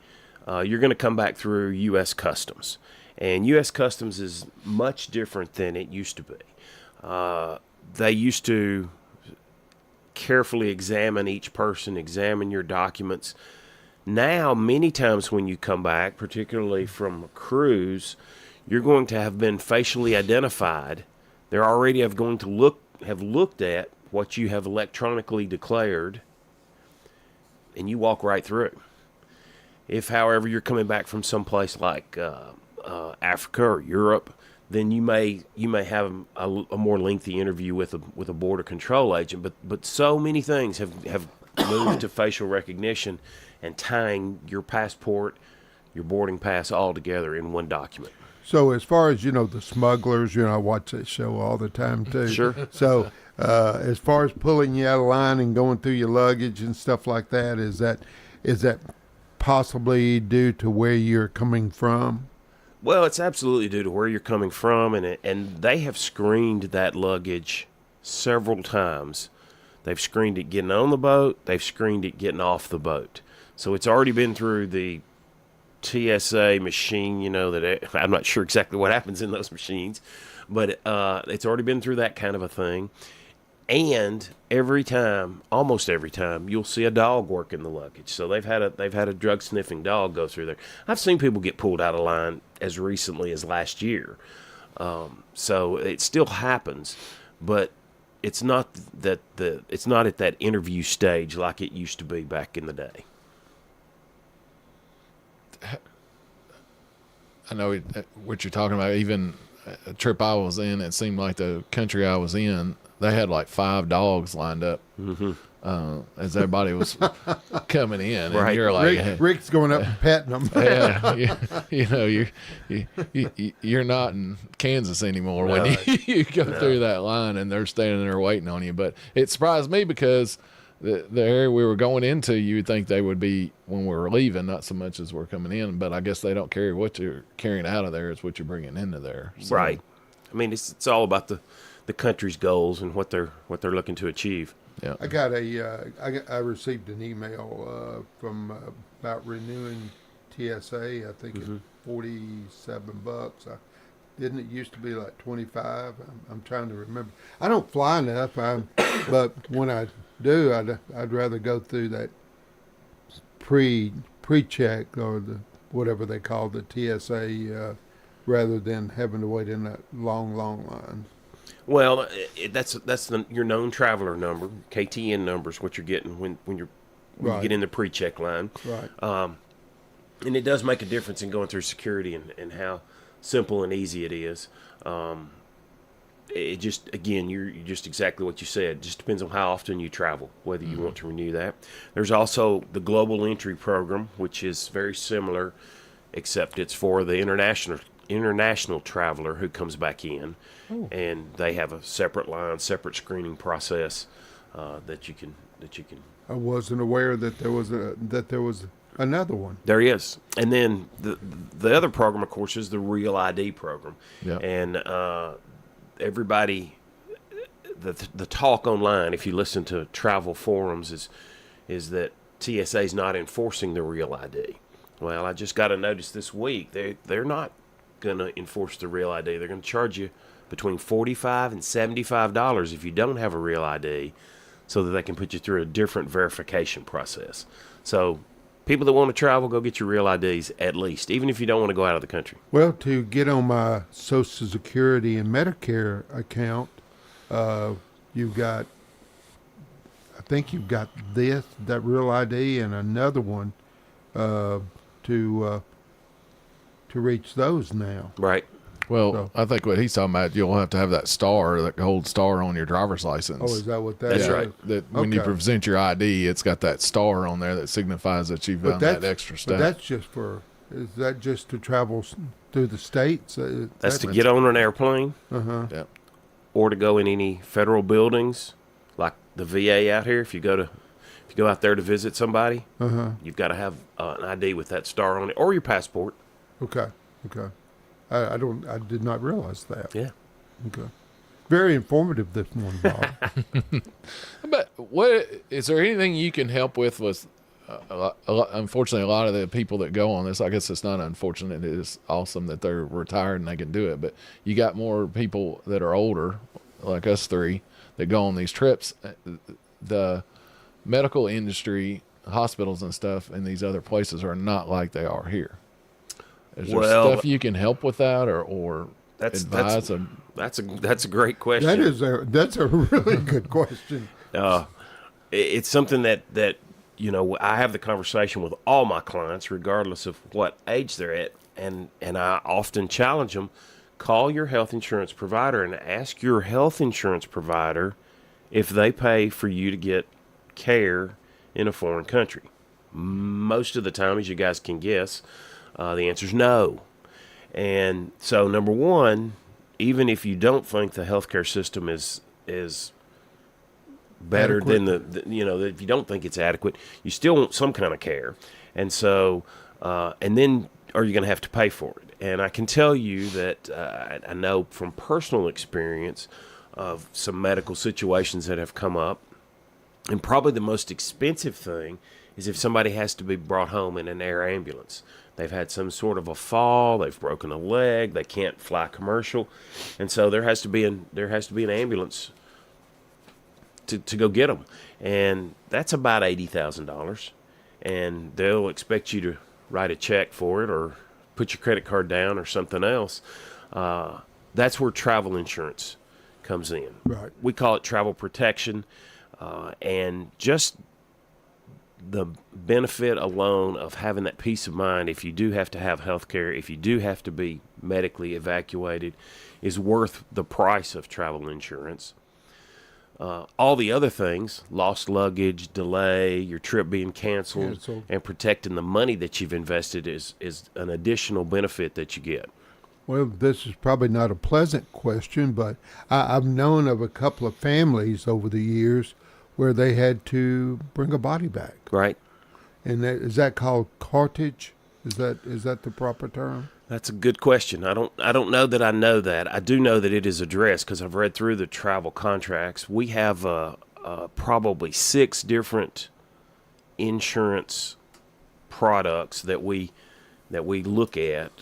you're going to come back through U.S. Customs. And U.S. Customs is much different than it used to be. They used to carefully examine each person, examine your documents. Now, many times when you come back, particularly from a cruise, you're going to have been facially identified. They're already have looked at what you have electronically declared, and you walk right through. If, however, you're coming back from someplace like Africa or Europe, then you may have a more lengthy interview with a border control agent. But so many things have moved to facial recognition and tying your passport, your boarding pass all together in one document. So as far as, the smugglers, I watch that show all the time too. Sure. So as far as pulling you out of line and going through your luggage and stuff like that, is that possibly due to where you're coming from? Well, it's absolutely due to where you're coming from, and they have screened that luggage several times. They've screened it getting on the boat. They've screened it getting off the boat. So it's already been through the TSA machine, that I'm not sure exactly what happens in those machines, but it's already been through that kind of a thing. And almost every time, you'll see a dog working the luggage. So they've had a drug sniffing dog go through there. I've seen people get pulled out of line as recently as last year. So it still happens, but it's not it's not at that interview stage like it used to be back in the day. I know what you're talking about. Even a trip I was in, it seemed like the country I was in, they had like 5 dogs lined up as everybody was coming in. And right. You're like, Rick's going up and petting them. You're not in Kansas anymore when you go through that line and they're standing there waiting on you. But it surprised me because the area we were going into, you would think they would be when we were leaving, not so much as we're coming in. But I guess they don't carry what you're carrying out of there. It's what you're bringing into there. So. Right. I mean, it's all about the country's goals and what they're looking to achieve. Yeah. I received an email from about renewing TSA. I think it's $47. Didn't it used to be like 25? I'm trying to remember. I don't fly enough, but when I do, I'd rather go through that pre-check or the whatever they call the TSA rather than having to wait in that long line. Well, that's your known traveler number. KTN number is what you're getting when you get in the pre-check line. Right. And it does make a difference in going through security and how simple and easy it is. It just, again, you're just exactly what you said. It just depends on how often you travel, whether you want to renew that. There's also the Global Entry Program, which is very similar, except it's for the international traveler who comes back in. Oh. And they have a separate line, separate screening process that you can. I wasn't aware that there was another one. There is. And then the other program, of course, is the Real ID program. Yeah. And everybody, the talk online, if you listen to travel forums, is that TSA is not enforcing the Real ID. Well, I just got a notice this week. They're not going to enforce the Real ID. They're going to charge you between $45 and $75 if you don't have a Real ID, so that they can put you through a different verification process. So people that want to travel, go get your Real IDs at least, even if you don't want to go out of the country. Well, to get on my Social Security and Medicare account, you've got that Real ID and another one to reach those now. Right. Well, I think what he's talking about, you'll have to have that gold star on your driver's license. Oh, is that what that That's is? right. That when you present your ID, it's got that star on there that signifies that you've done that extra step. But is that just to travel through the states? That's to get on an airplane. Uh-huh. Yep. Or to go in any federal buildings, like the VA out here. If you go out there to visit somebody, you've got to have an ID with that star on it, or your passport. Okay. I did not realize that. Yeah. Okay. Very informative this morning, Bob. But is there anything you can help with unfortunately, a lot of the people that go on this, I guess it's not unfortunate, it is awesome that they're retired and they can do it, but you got more people that are older, like us three, that go on these trips. The medical industry, hospitals and stuff in these other places are not like they are here. Is there stuff you can help with that, or advise? That's a great question. That's a really good question. It's something that I have the conversation with all my clients, regardless of what age they're at, and I often challenge them: call your health insurance provider and ask your health insurance provider if they pay for you to get care in a foreign country. Most of the time, as you guys can guess, the answer is no. And so, number one, even if you don't think the healthcare system is better adequate. than if you don't think it's adequate, you still want some kind of care. And so, and then are you going to have to pay for it? And I can tell you that I know from personal experience of some medical situations that have come up, and probably the most expensive thing is if somebody has to be brought home in an air ambulance. They've had some sort of a fall, they've broken a leg, they can't fly commercial, and so there has to be an ambulance to go get them, and that's about $80,000, and they'll expect you to write a check for it or put your credit card down or something else. That's where travel insurance comes in. Right. We call it travel protection, and just the benefit alone of having that peace of mind, if you do have to have health care, if you do have to be medically evacuated, is worth the price of travel insurance. All the other things, lost luggage, delay, your trip being canceled, and protecting the money that you've invested is an additional benefit that you get. Well, this is probably not a pleasant question, but I've known of a couple of families over the years where they had to bring a body back. Right. And is that called cartage? Is that the proper term? That's a good question. I don't know that I know that. I do know that it is addressed because I've read through the travel contracts. We have probably 6 different insurance products that we look at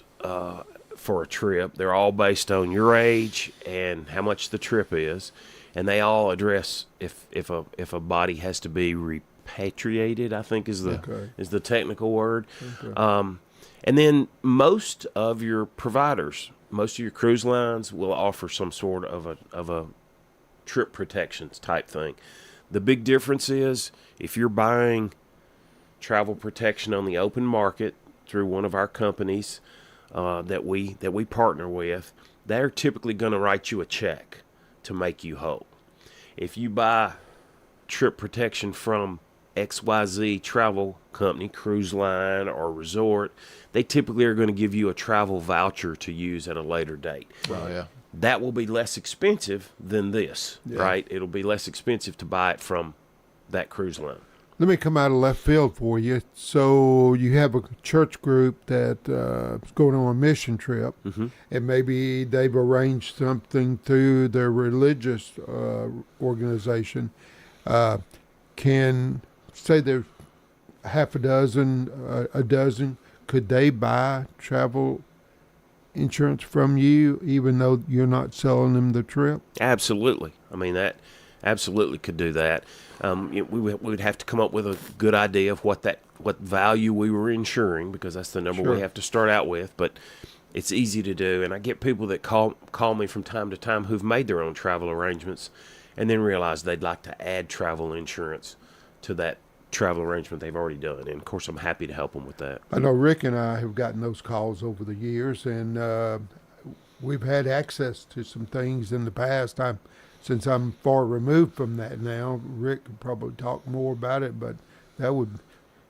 for a trip. They're all based on your age and how much the trip is, and they all address if a body has to be repatriated, I think is the technical word. Okay. And then most of your providers, most of your cruise lines will offer some sort of a trip protections type thing. The big difference is if you're buying travel protection on the open market through one of our companies that we partner with, they're typically going to write you a check to make you whole. If you buy trip protection from XYZ travel company, cruise line or resort, they typically are going to give you a travel voucher to use at a later date. Oh, yeah. That will be less expensive than this, right? It'll be less expensive to buy it from that cruise line. Let me come out of left field for you. So you have a church group that is going on a mission trip, and maybe they've arranged something through their religious organization. Can say there's half a dozen, could they buy travel insurance from you even though you're not selling them the trip? Absolutely. I mean, that absolutely could do that. We would have to come up with a good idea of what value we were insuring, because that's the number we have to start out with. But it's easy to do, and I get people that call me from time to time who've made their own travel arrangements and then realize they'd like to add travel insurance to that travel arrangement they've already done. And of course, I'm happy to help them with that. I know Rick and I have gotten those calls over the years, and we've had access to some things in the past. Since I'm far removed from that now, Rick could probably talk more about it, but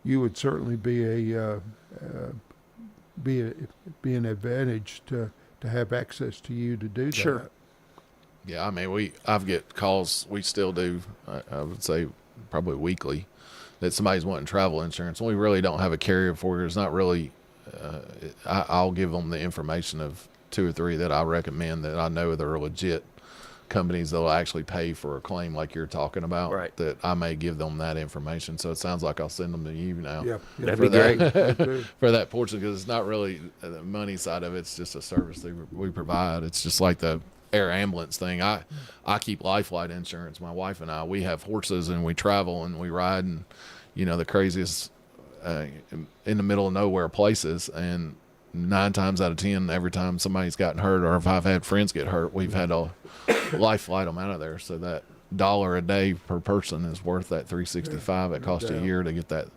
you would certainly be an advantage to have access to you to do that. Sure. Yeah, I mean, I've get calls, we still do, I would say probably weekly, that somebody's wanting travel insurance. We really don't have a carrier for it. It's not really, I'll give them the information of 2 or 3 that I recommend that I know they're legit companies that will actually pay for a claim like you're talking about, right, that I may give them that information. So it sounds like I'll send them to you now. Yeah, that'd be great. For that portion, because it's not really the money side of it. It's just a service that we provide. It's just like the air ambulance thing. I keep life flight insurance. My wife and I, we have horses and we travel and we ride and, the craziest in the middle of nowhere places. And 9 times out of 10, every time somebody's gotten hurt, or if I've had friends get hurt, we've had to life flight them out of there. So that $1 a day per person is worth that $365 it costs a year to get that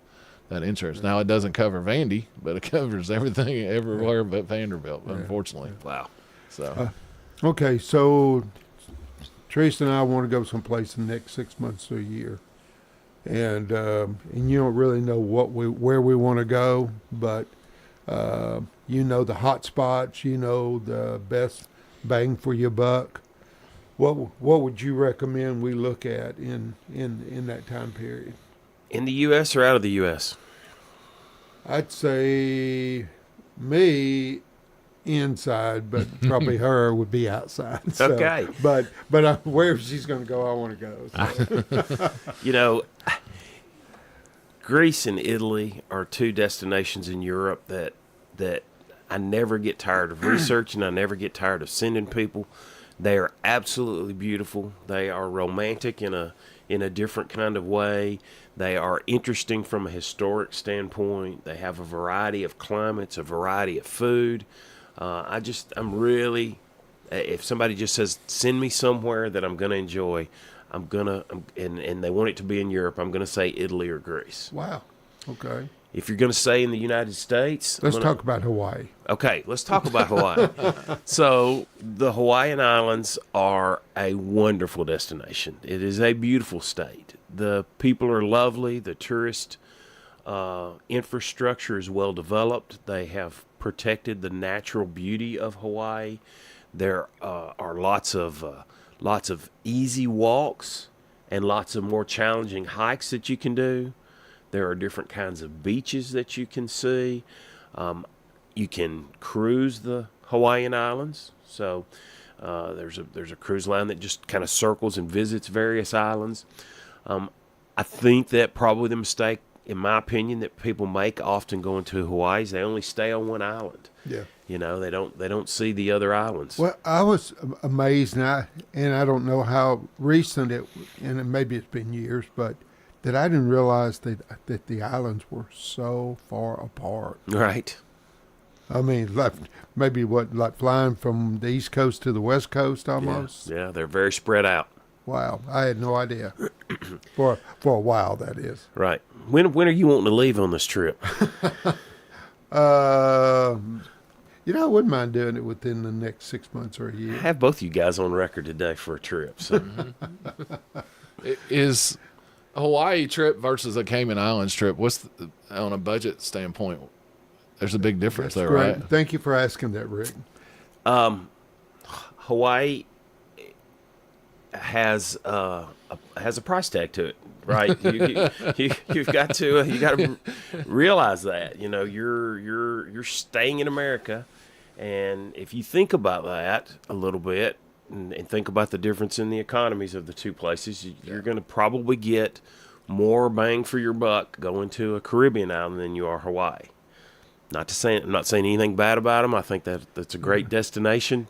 insurance. Now it doesn't cover Vandy, but it covers everything everywhere but Vanderbilt, unfortunately. Wow. So okay, so Teresa and I want to go someplace in the next 6 months to a year, and you don't really know where we want to go, but the hot spots, the best bang for your buck. What would you recommend we look at in that time period? In the U.S. or out of the U.S.? I'd say me inside, but probably her would be outside. So, okay. But where she's going to go, I want to go. So. Greece and Italy are 2 destinations in Europe that I never get tired of researching. I never get tired of sending people. They are absolutely beautiful. They are romantic in a different kind of way. They are interesting from a historic standpoint. They have a variety of climates, a variety of food. I'm really, if somebody just says, send me somewhere that I'm going to enjoy, and they want it to be in Europe, I'm going to say Italy or Greece. Wow. Okay. If you're going to stay in the United States... Let's talk about Hawaii. Okay, let's talk about Hawaii. So the Hawaiian Islands are a wonderful destination. It is a beautiful state. The people are lovely. The tourist infrastructure is well developed. They have protected the natural beauty of Hawaii. There are lots of easy walks and lots of more challenging hikes that you can do. There are different kinds of beaches that you can see. You can cruise the Hawaiian Islands. So there's a cruise line that just kind of circles and visits various islands. I think that probably the mistake, in my opinion, that people make often going to Hawaii is they only stay on one island. Yeah. You know, they don't see the other islands. Well, I was amazed, and I don't know how recent and maybe it's been years, but that I didn't realize that the islands were so far apart. Right. I mean, like flying from the East Coast to the West Coast almost. Yeah, they're very spread out. Wow, I had no idea. for a while, that is. Right. When are you wanting to leave on this trip? I wouldn't mind doing it within the next 6 months or a year. I have both you guys on record today for a trip. So. Is a Hawaii trip versus a Cayman Islands trip, on a budget standpoint, there's a big difference there, great. right? Thank you for asking that, Rick. Hawaii has a price tag to it, right? You've got to realize that. You know, you're staying in America, and if you think about that a little bit and think about the difference in the economies of the two places, you're going to probably get more bang for your buck going to a Caribbean island than you are Hawaii. I'm not saying anything bad about them. I think that's a great destination.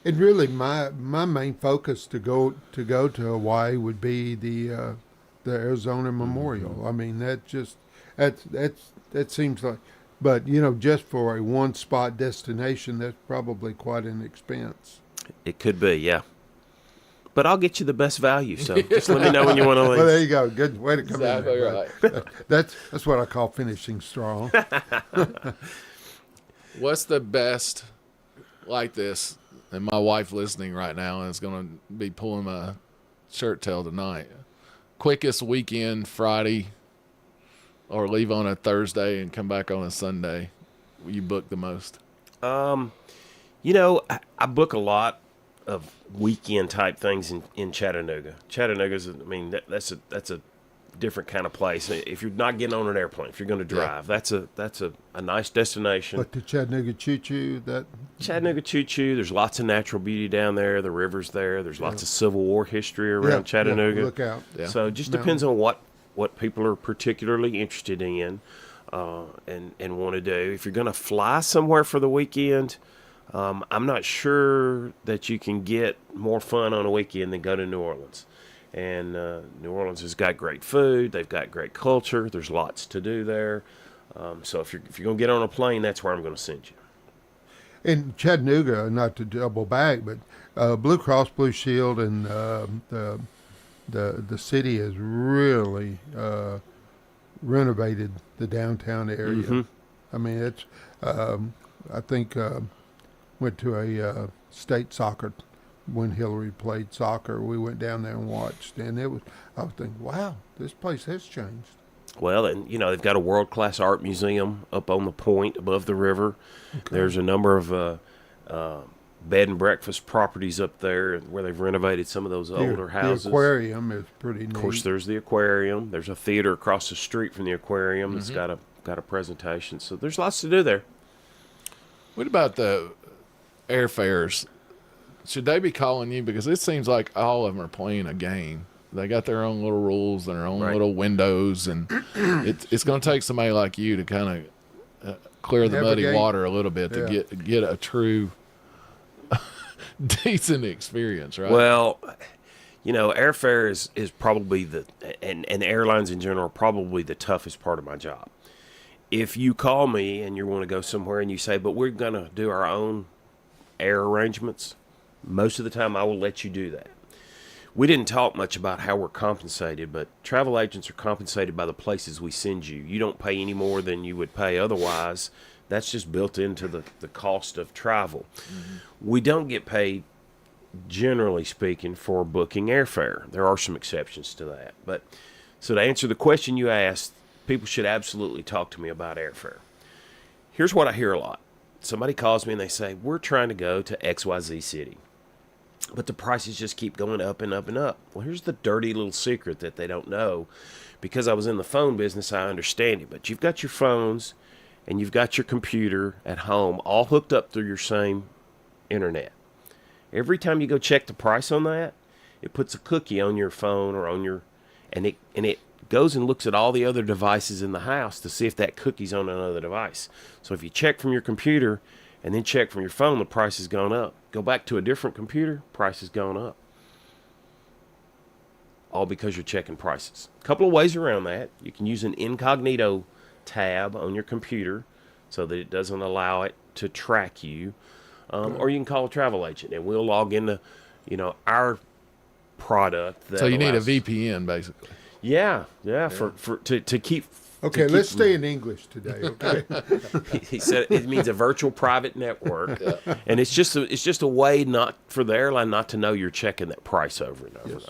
And really, my main focus to go to Hawaii would be the Arizona Memorial. I mean, that seems like, but just for a one spot destination, that's probably quite an expense. It could be, yeah. But I'll get you the best value. So just let me know when you want to leave. Well, there you go. Good way to come exactly in. Exactly right. That's what I call finishing strong. What's the best like this? And my wife listening right now is going to be pulling my shirt tail tonight. Quickest weekend Friday, or leave on a Thursday and come back on a Sunday. You book the most? I book a lot of weekend type things in Chattanooga. Chattanooga's, that's a different kind of place. If you're not getting on an airplane, if you're going to drive, that's a nice destination. But the Chattanooga Choo-Choo, Chattanooga Choo-Choo, there's lots of natural beauty down there. The river's there. There's lots of Civil War history around Chattanooga. Look out. Yeah. So it just depends on what people are particularly interested in and want to do. If you're going to fly somewhere for the weekend, I'm not sure that you can get more fun on a weekend than go to New Orleans. And New Orleans has got great food. They've got great culture. There's lots to do there. So if you're going to get on a plane, that's where I'm going to send you. In Chattanooga, not to double back, but Blue Cross Blue Shield and the city has really renovated the downtown area. Mm-hmm. I mean, it's I think went to a state soccer when Hillary played soccer. We went down there and watched, and I was thinking, wow, this place has changed. Well, and they've got a world-class art museum up on the point above the river. Okay. There's a number of bed and breakfast properties up there where they've renovated some of those older houses. The aquarium is pretty neat. Of course, there's the aquarium. There's a theater across the street from the aquarium that's got a presentation. So there's lots to do there. What about the airfares? Should they be calling you? Because it seems like all of them are playing a game. They got their own little rules and their own little windows, and it's going to take somebody like you to kind of clear the muddy water a little bit to get a true decent experience, right? Well, airfare is probably and airlines in general are probably the toughest part of my job. If you call me and you want to go somewhere and you say, but we're going to do our own air arrangements, most of the time I will let you do that. We didn't talk much about how we're compensated, but travel agents are compensated by the places we send you. You don't pay any more than you would pay otherwise. That's just built into the cost of travel. Mm-hmm. We don't get paid, generally speaking, for booking airfare. There are some exceptions to that. But so to answer the question you asked, people should absolutely talk to me about airfare. Here's what I hear a lot. Somebody calls me and they say, we're trying to go to XYZ city, but the prices just keep going up and up and up. Well, here's the dirty little secret that they don't know. Because I was in the phone business, I understand it. But you've got your phones and you've got your computer at home all hooked up through your same internet. Every time you go check the price on that, it puts a cookie on your phone or on your, and it goes and looks at all the other devices in the house to see if that cookie's on another device. So if you check from your computer and then check from your phone, the price has gone up. Go back to a different computer, price has gone up. All because you're checking prices. A couple of ways around that. You can use an incognito tab on your computer so that it doesn't allow it to track you. Or you can call a travel agent, and we'll log into, our product. That so you need a VPN, basically. Yeah. To keep. Okay, let's stay in English today. Okay. He said it means a virtual private network, and it's just a way not for the airline not to know you're checking that price over and over and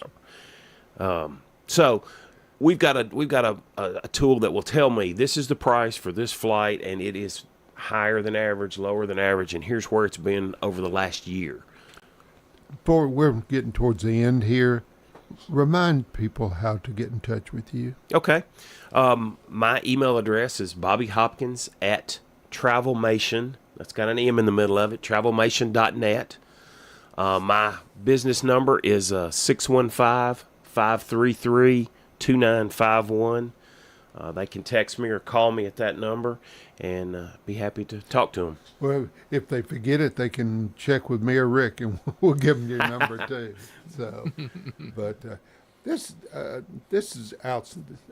over. So we've got a tool that will tell me this is the price for this flight, and it is higher than average, lower than average, and here's where it's been over the last year. Before we're getting towards the end here, remind people how to get in touch with you. Okay. My email address is bobbyhopkins@travelmation. That's got an M in the middle of it, travelmation.net. My business number is 615-533-2951. They can text me or call me at that number, and be happy to talk to them. Well, if they forget it, they can check with me or Rick, and we'll give them your number too. So, but this is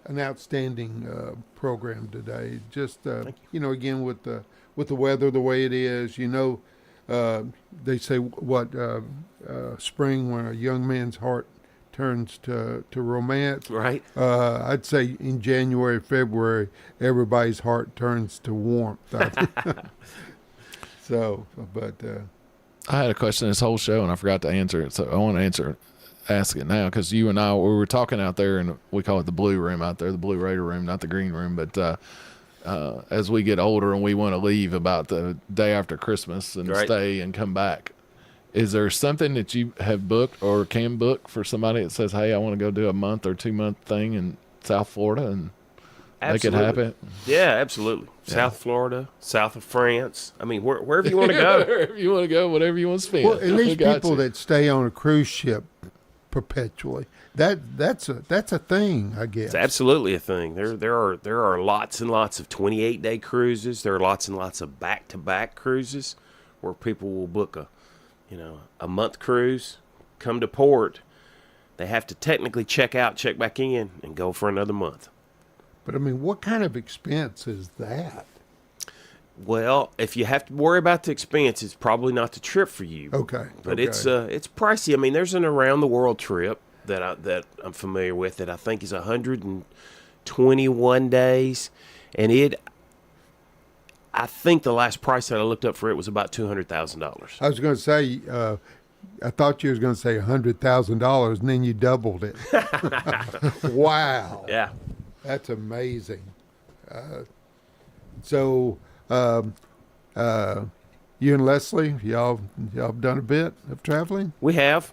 an outstanding program today. Just again with the weather the way it is, they say spring when a young man's heart turns to romance. Right. I'd say in January, February, everybody's heart turns to warmth. So, but I had a question this whole show and I forgot to answer it, so I want to ask it now, because you and I, we were talking out there, and we call it the blue room out there, the Blue Raider room, not the green room. But as we get older and we want to leave about the day after Christmas and stay and come back, is there something that you have booked or can book for somebody that says, hey, I want to go do a month or 2 month thing in South Florida and make it happen? Yeah, absolutely. Yeah. South Florida, south of France. I mean, wherever you want to go. Wherever you want to go, whatever you want to spend. Well, and these people that stay on a cruise ship perpetually, that's a thing, I guess. It's absolutely a thing. There are lots and lots of 28-day cruises. There are lots and lots of back-to-back cruises where people will book a month cruise, come to port. They have to technically check out, check back in, and go for another month. But I mean, what kind of expense is that? Well, if you have to worry about the expense, it's probably not the trip for you. Okay. But it's pricey. I mean, there's an around the world trip that I'm familiar with that I think is 121 days, and I think the last price that I looked up for it was about $200,000. I was going to say, I thought you was going to say $100,000, and then you doubled it. Wow. Yeah. That's amazing. So, you and Leslie, y'all done a bit of traveling? We have,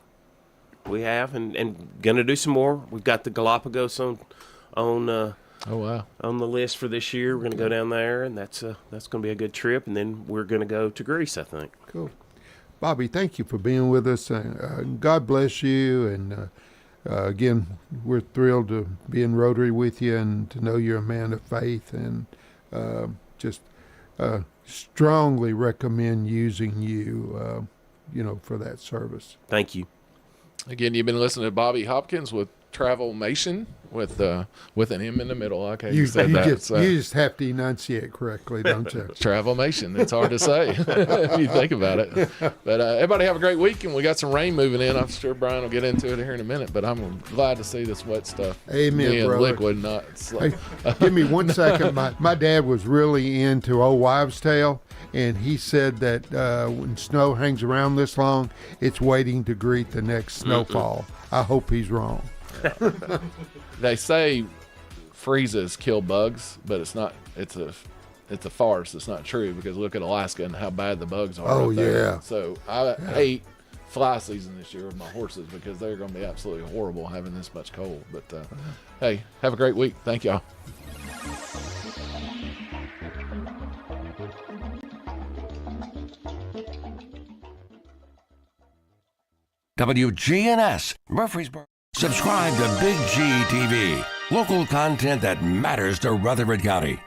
and gonna do some more. We've got the Galapagos on the list for this year. We're gonna go down there, and that's gonna be a good trip. And then we're gonna go to Greece, I think. Cool. Bobby, thank you for being with us. God bless you. And again, we're thrilled to be in Rotary with you and to know you're a man of faith, and just strongly recommend using you, for that service. Thank you. Again, you've been listening to Bobby Hopkins with Travelmation with an M in the middle. Okay, you said that. You just have to enunciate correctly, don't you? Travelmation. It's hard to say if you think about it. But everybody have a great week, and we got some rain moving in. I'm sure Brian will get into it here in a minute, but I'm glad to see this wet stuff. Amen, being brother. Liquid, not. Hey, give me 1 second. My dad was really into Old Wives' Tale, and he said that when snow hangs around this long, it's waiting to greet the next snowfall. I hope he's wrong. They say freezes kill bugs, but it's not. It's a farce. It's not true, because look at Alaska and how bad the bugs are. Oh, right there. yeah. So I hate fly season this year with my horses, because they're going to be absolutely horrible having this much cold. But hey, have a great week. Thank y'all. WGNS, Murfreesboro. Subscribe to Big G TV, local content that matters to Rutherford County.